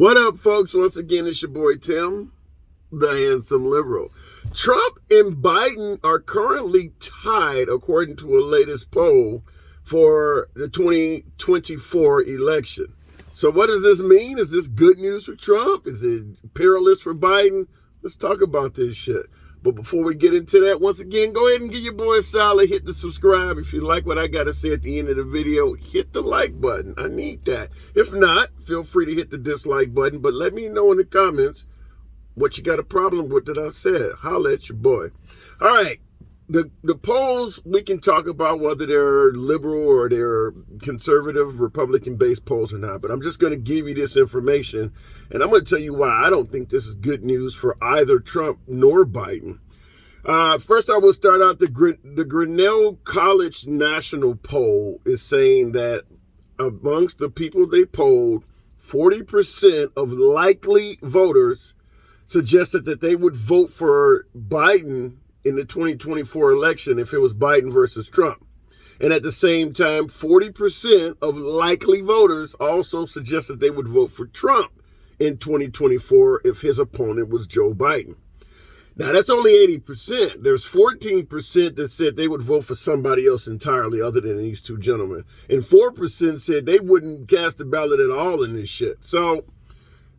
What up, folks? Once again, it's your boy Tim, the handsome liberal. Trump and Biden are currently tied, according to a latest poll, for the 2024 election. So what does this mean? Is this good news for Trump? Is it perilous for Biden? Let's talk about this shit. But before we get into that, once again, go ahead and give your boy a solid. Hit the subscribe. If you like what I got to say at the end of the video, hit the like button. I need that. If not, feel free to hit the dislike button. But let me know in the comments what you got a problem with that I said. Holla at your boy. All right. The polls, we can talk about whether they're liberal or they're conservative, Republican-based polls or not. But I'm just going to give you this information, and I'm going to tell you why I don't think this is good news for either Trump nor Biden. First, I will start out the Grinnell College National Poll is saying that amongst the people they polled, 40% of likely voters suggested that they would vote for Biden in the 2024 election if it was Biden versus Trump. And at the same time, 40% of likely voters also suggested they would vote for Trump in 2024 if his opponent was Joe Biden. Now, that's only 80%. There's 14% that said they would vote for somebody else entirely other than these two gentlemen. And 4% said they wouldn't cast a ballot at all in this shit. So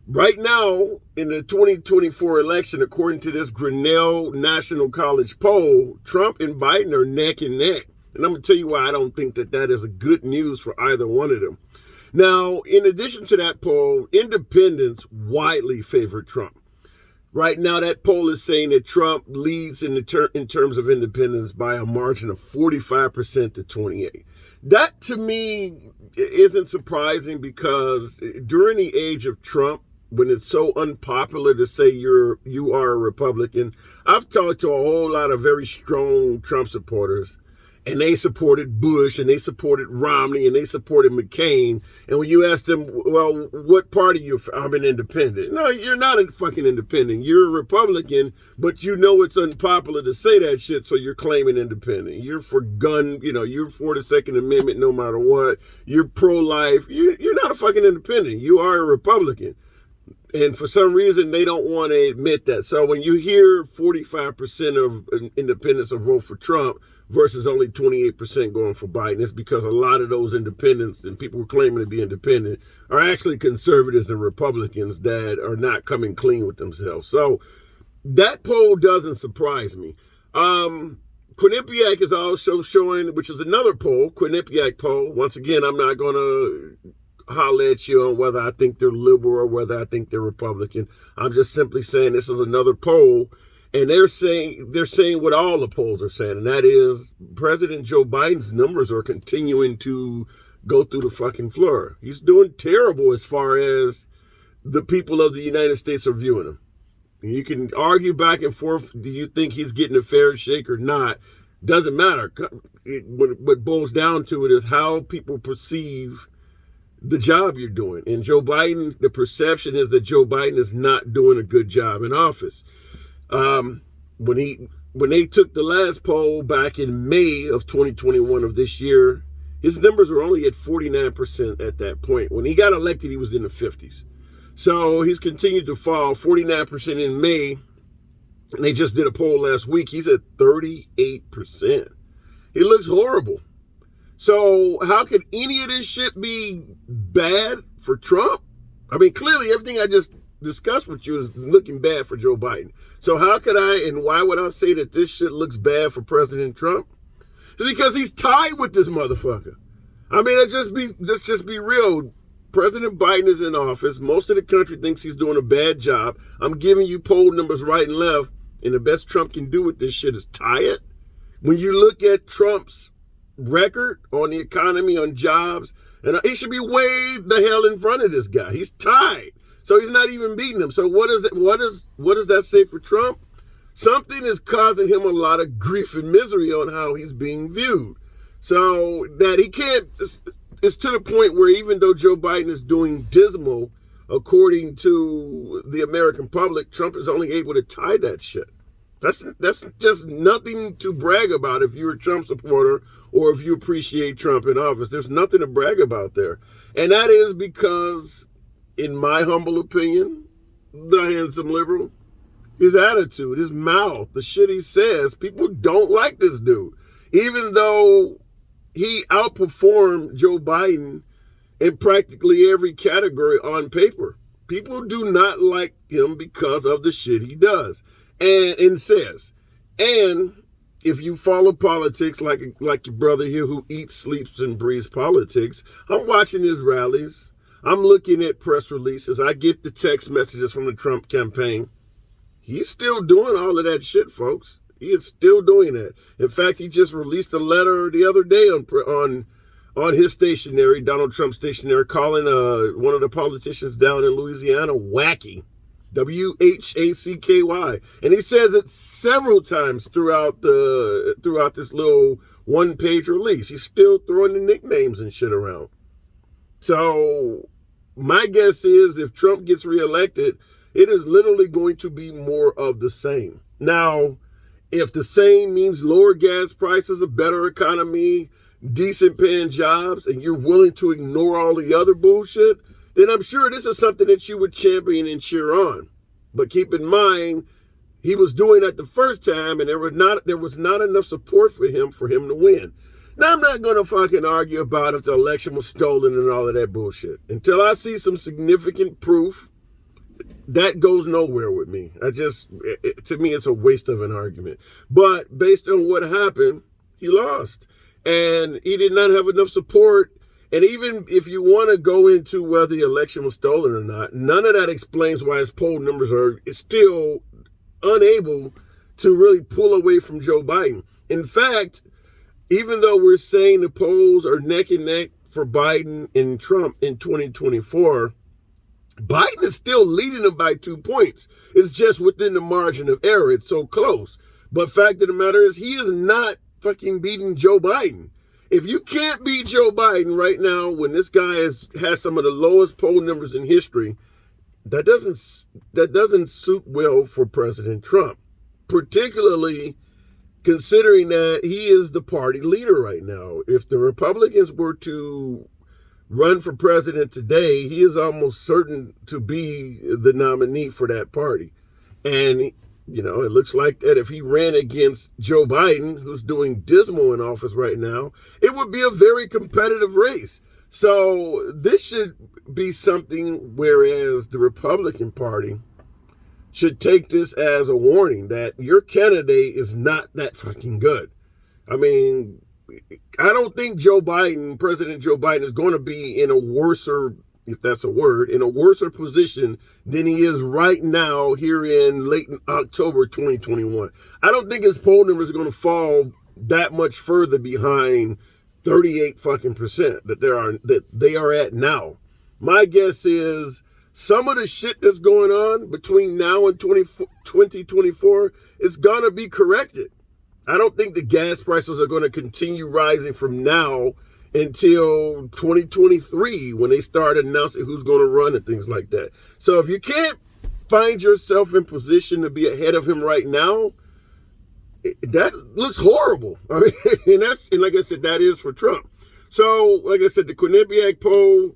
right now, in the 2024 election, according to this Grinnell National College poll, Trump and Biden are neck and neck. And I'm going to tell you why I don't think that is a good news for either one of them. Now, in addition to that poll, independents widely favor Trump. Right now, that poll is saying that Trump leads in terms of independents by a margin of 45% to 28%. That, to me, isn't surprising because during the age of Trump, when it's so unpopular to say you are a Republican, I've talked to a whole lot of very strong Trump supporters, and they supported Bush, and they supported Romney, and they supported McCain. And when you ask them, well, what party are you for? I'm an independent. No, you're not a fucking independent. You're a Republican, but you know it's unpopular to say that shit, so you're claiming independent. You're for gun, you're for the Second Amendment no matter what. You're pro-life. You're not a fucking independent. You are a Republican. And for some reason, they don't want to admit that. So when you hear 45% of independents will vote for Trump versus only 28% going for Biden, it's because a lot of those independents and people who are claiming to be independent are actually conservatives and Republicans that are not coming clean with themselves. So that poll doesn't surprise me. Quinnipiac is also showing, which is another poll, Quinnipiac poll. Once again, I'm not going to holler at you on whether I think they're liberal or whether I think they're Republican. I'm just simply saying this is another poll, and they're saying what all the polls are saying, and that is President Joe Biden's numbers are continuing to go through the fucking floor. He's doing terrible as far as the people of the United States are viewing him. You can argue back and forth. Do you think he's getting a fair shake or not? Doesn't matter. What boils down to it is how people perceive the job you're doing. And Joe Biden, the perception is that Joe Biden is not doing a good job in office. When they took the last poll back in May of 2021 of this year, his numbers were only at 49% at that point. When he got elected, he was in the 50s. So he's continued to fall, 49% in May. And they just did a poll last week. He's at 38%. He looks horrible. So how could any of this shit be bad for Trump? I mean, clearly everything I just discussed with you is looking bad for Joe Biden. So how could and why would I say that this shit looks bad for President Trump? It's because he's tied with this motherfucker. I mean, let's just be real. President Biden is in office. Most of the country thinks he's doing a bad job. I'm giving you poll numbers right and left, and the best Trump can do with this shit is tie it. When you look at Trump's record on the economy, on jobs, and he should be way the hell in front of this guy. He's tied, so he's not even beating him. So what does that say for Trump? Something is causing him a lot of grief and misery on how he's being viewed. So that he can't. It's to the point where even though Joe Biden is doing dismal, according to the American public, Trump is only able to tie that shit. That's just nothing to brag about if you're a Trump supporter or if you appreciate Trump in office. There's nothing to brag about there. And that is because in my humble opinion, the handsome liberal. His attitude, his mouth, the shit he says, people don't like this dude. Even though he outperformed Joe Biden in practically every category on paper. People do not like him because of the shit he does and says. And if you follow politics like your brother here who eats, sleeps, and breathes politics, I'm watching his rallies. I'm looking at press releases. I get the text messages from the Trump campaign. He's still doing all of that shit, folks. He is still doing that. In fact, he just released a letter the other day on his stationery, Donald Trump's stationery, calling one of the politicians down in Louisiana wacky. WHACKY. And he says it several times throughout this little one-page release. He's still throwing the nicknames and shit around. So my guess is if Trump gets reelected, it is literally going to be more of the same. Now, if the same means lower gas prices, a better economy, decent paying jobs, and you're willing to ignore all the other bullshit, then I'm sure this is something that you would champion and cheer on. But keep in mind, he was doing that the first time, and there was not enough support for him to win. Now, I'm not going to fucking argue about if the election was stolen and all of that bullshit. Until I see some significant proof, that goes nowhere with me. To me, it's a waste of an argument. But based on what happened, he lost. And he did not have enough support. And even if you want to go into whether the election was stolen or not, none of that explains why his poll numbers are still unable to really pull away from Joe Biden. In fact, even though we're saying the polls are neck and neck for Biden and Trump in 2024, Biden is still leading him by 2 points. It's just within the margin of error. It's so close. But fact of the matter is, he is not fucking beating Joe Biden. If you can't beat Joe Biden right now, when this guy has some of the lowest poll numbers in history, that doesn't suit well for President Trump, particularly considering that he is the party leader right now. If the Republicans were to run for president today, he is almost certain to be the nominee for that party. And it looks like that if he ran against Joe Biden, who's doing dismal in office right now, it would be a very competitive race. So this should be something whereas the Republican Party should take this as a warning that your candidate is not that fucking good. I mean, I don't think President Joe Biden is going to be in a worser, if that's a word, in a worser position than he is right now here in late October 2021. I don't think his poll numbers are going to fall that much further behind 38 fucking percent that they are at now. My guess is some of the shit that's going on between now and 2024 is going to be corrected. I don't think the gas prices are going to continue rising from now until 2023 when they start announcing who's going to run and things like that. So if you can't find yourself in position to be ahead of him right now, that looks horrible. I mean, and like I said, that is for Trump. So, like I said, the Quinnipiac poll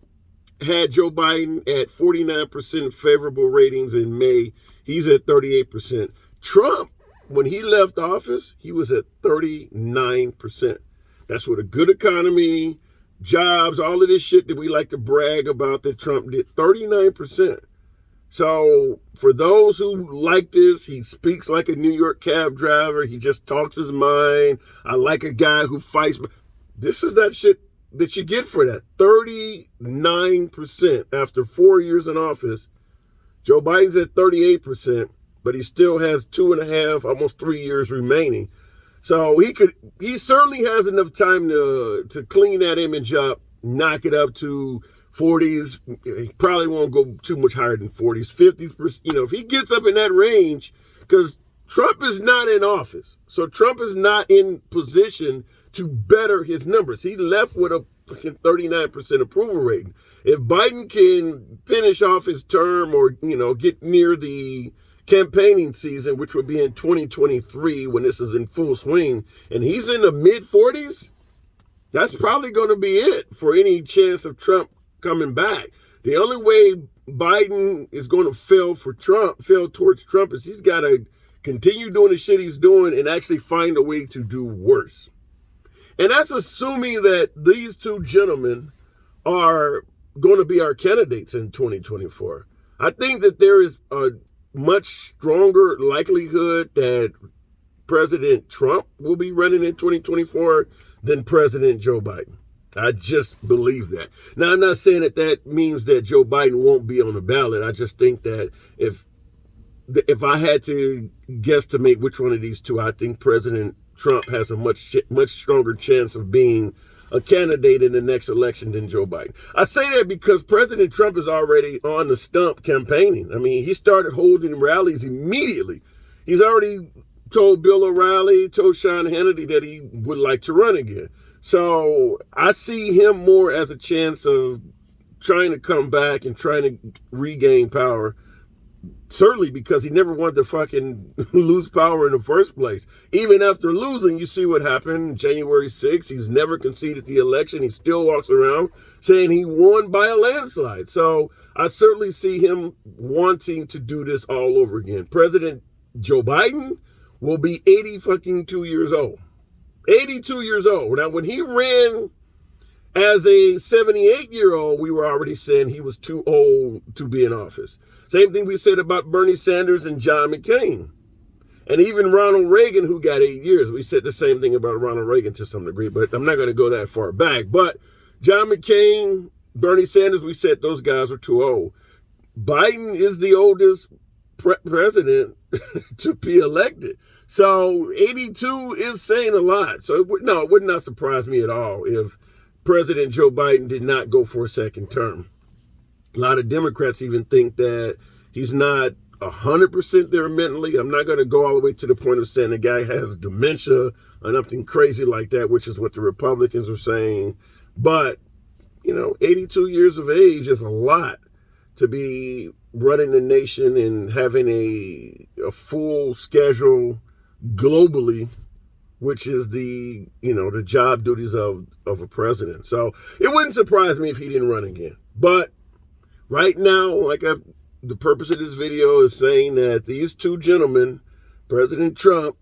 had Joe Biden at 49% favorable ratings in May. He's at 38%. Trump, when he left office, he was at 39%. That's with a good economy, jobs, all of this shit that we like to brag about that Trump did, 39%. So for those who like this, he speaks like a New York cab driver. He just talks his mind. I like a guy who fights. This is that shit that you get for that. 39% after 4 years in office. Joe Biden's at 38%, but he still has 2.5, almost 3 years remaining. So he certainly has enough time to clean that image up, knock it up to 40s. He probably won't go too much higher than 40s, 50s. If he gets up in that range, because Trump is not in office. So Trump is not in position to better his numbers. He left with a fucking 39% approval rating. If Biden can finish off his term or, get near the campaigning season, which would be in 2023 when this is in full swing, and he's in the mid-40s, that's probably going to be it for any chance of Trump coming back. The only way Biden is going to fail towards Trump, is he's got to continue doing the shit he's doing and actually find a way to do worse. And that's assuming that these two gentlemen are going to be our candidates in 2024. I think that there is a much stronger likelihood that President Trump will be running in 2024 than President Joe Biden. I just believe that. Now, I'm not saying that that means that Joe Biden won't be on the ballot. I just think that if I had to guesstimate which one of these two, I think President Trump has a much stronger chance of being a candidate in the next election than Joe Biden. I say that because President Trump is already on the stump campaigning. I mean, he started holding rallies immediately. He's already told Bill O'Reilly, told Sean Hannity that he would like to run again. So I see him more as a chance of trying to come back and trying to regain power. Certainly because he never wanted to fucking lose power in the first place. Even after losing, you see what happened January 6th. He's never conceded the election. He still walks around saying he won by a landslide. So I certainly see him wanting to do this all over again. President Joe Biden will be 82 years old. 82 years old. Now, when he ran as a 78-year-old, we were already saying he was too old to be in office. Same thing we said about Bernie Sanders and John McCain. And even Ronald Reagan, who got 8 years. We said the same thing about Ronald Reagan to some degree, but I'm not going to go that far back. But John McCain, Bernie Sanders, we said those guys are too old. Biden is the oldest president to be elected. So 82 is saying a lot. So it would not surprise me at all if President Joe Biden did not go for a second term. A lot of Democrats even think that he's not 100% there mentally. I'm not going to go all the way to the point of saying the guy has dementia or something crazy like that, which is what the Republicans are saying. But, 82 years of age is a lot to be running the nation and having a full schedule globally, which is the job duties of a president. So it wouldn't surprise me if he didn't run again. But right now, the purpose of this video is saying that these two gentlemen, President Trump,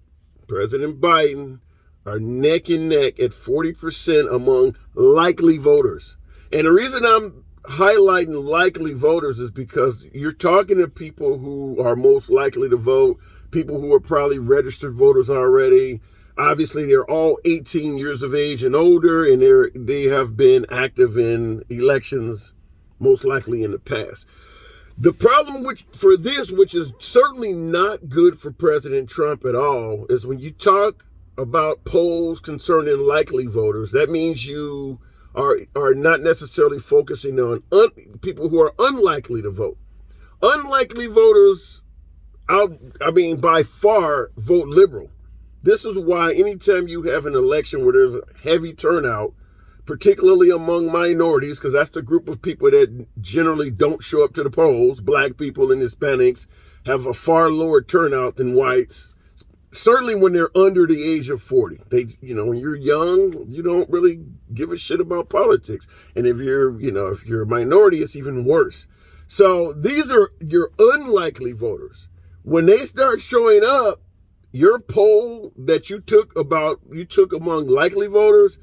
President Biden, are neck and neck at 40% among likely voters. And the reason I'm highlighting likely voters is because you're talking to people who are most likely to vote, people who are probably registered voters already. Obviously, they're all 18 years of age and older, and they have been active in elections, most likely in the past. The problem for this, which is certainly not good for President Trump at all, is when you talk about polls concerning likely voters, that means you are not necessarily focusing on people who are unlikely to vote. Unlikely voters, by far, vote liberal. This is why anytime you have an election where there's a heavy turnout, particularly among minorities, because that's the group of people that generally don't show up to the polls, black people and Hispanics have a far lower turnout than whites. Certainly when they're under the age of 40. When you're young, you don't really give a shit about politics. And if you're a minority, it's even worse. So these are your unlikely voters. When they start showing up, your poll that you took among likely voters,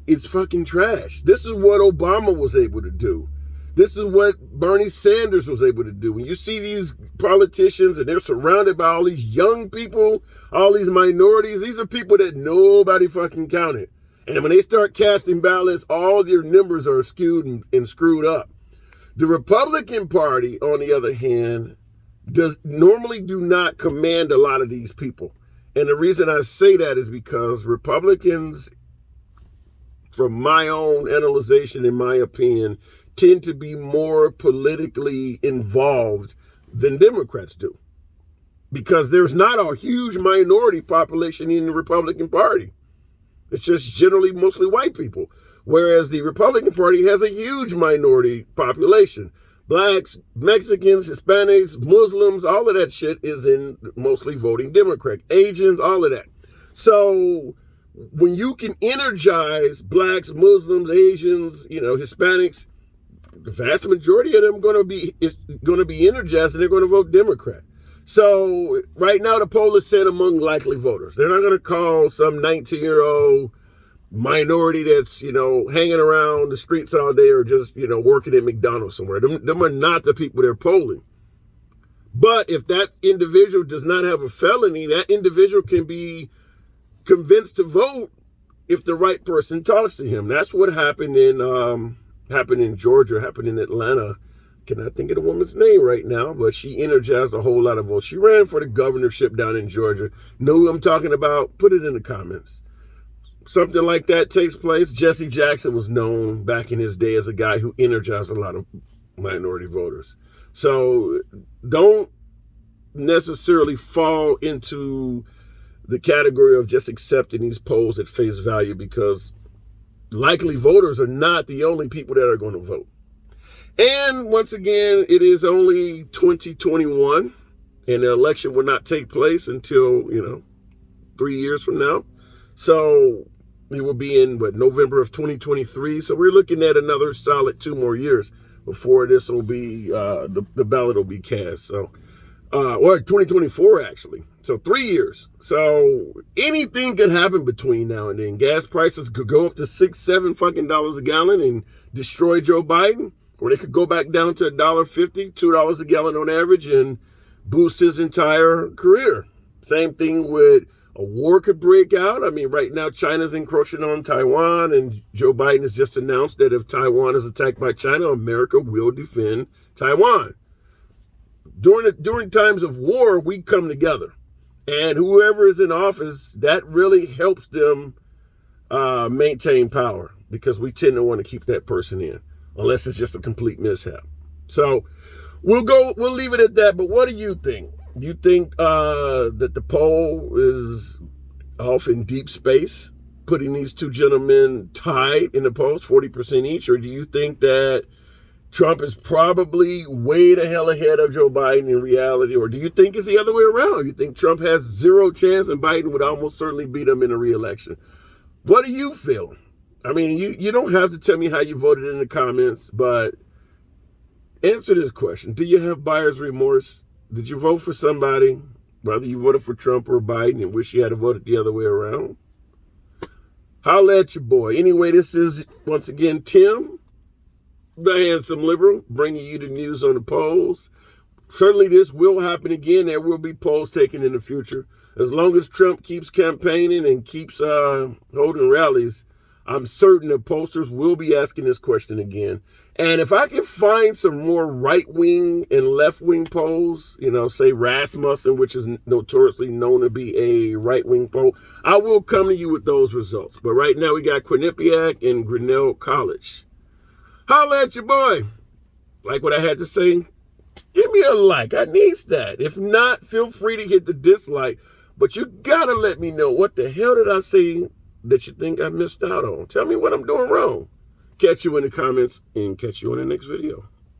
it's fucking trash. This is what Obama was able to do. This is what Bernie Sanders was able to do. When you see these politicians and they're surrounded by all these young people, all these minorities, these are people that nobody fucking counted. And when they start casting ballots, all their numbers are skewed and screwed up. The Republican Party, on the other hand, normally do not command a lot of these people. And the reason I say that is because Republicans, from my own analyzation, in my opinion, tend to be more politically involved than Democrats do. Because there's not a huge minority population in the Republican Party. It's just generally mostly white people. Whereas the Republican Party has a huge minority population. Blacks, Mexicans, Hispanics, Muslims, all of that shit is in mostly voting Democrat. Asians, all of that. So when you can energize blacks, Muslims, Asians, Hispanics, the vast majority of them going to be energized, and they're going to vote Democrat. So right now the poll is set among likely voters. They're not going to call some 19-year-old minority that's, hanging around the streets all day or just, working at McDonald's somewhere. Them are not the people they're polling. But if that individual does not have a felony, that individual can be convinced to vote if the right person talks to him. That's what happened in Georgia, happened in Atlanta. Cannot think of the woman's name right now, but she energized a whole lot of votes. She ran for the governorship down in Georgia. Know who I'm talking about? Put it in the comments. Something like that takes place. Jesse Jackson was known back in his day as a guy who energized a lot of minority voters. So don't necessarily fall into the category of just accepting these polls at face value, because likely voters are not the only people that are going to vote. And once again, it is only 2021, and the election will not take place until, 3 years from now. So it will be in November of 2023. So we're looking at another solid 2 more years before this will be the ballot will be cast. So or 2024 actually. So 3 years. So anything could happen between now and then. Gas prices could go up to $6-7 a gallon and destroy Joe Biden, or they could go back down to $1.50, $2 a gallon on average, and boost his entire career. Same thing with a war could break out. I mean, right now China's encroaching on Taiwan, and Joe Biden has just announced that if Taiwan is attacked by China, America will defend Taiwan. During times of war, we come together, and whoever is in office, that really helps them maintain power, because we tend to want to keep that person in, unless it's just a complete mishap. So we'll leave it at that. But what do you think? Do you think that the poll is off in deep space, putting these two gentlemen tied in the polls, 40% each? Or do you think that Trump is probably way the hell ahead of Joe Biden in reality? Or do you think it's the other way around? You think Trump has zero chance and Biden would almost certainly beat him in a re-election? What do you feel? I mean, you don't have to tell me how you voted in the comments, but answer this question. Do you have buyer's remorse? Did you vote for somebody, whether you voted for Trump or Biden, and wish you had voted the other way around? Holla at your boy. Anyway, this is, once again, Tim, the handsome liberal, bringing you the news on the polls. Certainly this will happen again. There will be polls taken in the future. As long as Trump keeps campaigning and keeps holding rallies, I'm certain that pollsters will be asking this question again. And if I can find some more right-wing and left-wing polls, say Rasmussen, which is notoriously known to be a right-wing poll, I will come to you with those results. But right now we got Quinnipiac and Grinnell College. Holla at your boy. Like what I had to say? Give me a like. I need that. If not, feel free to hit the dislike. But you gotta let me know, what the hell did I say that you think I missed out on? Tell me what I'm doing wrong. Catch you in the comments, and catch you in the next video.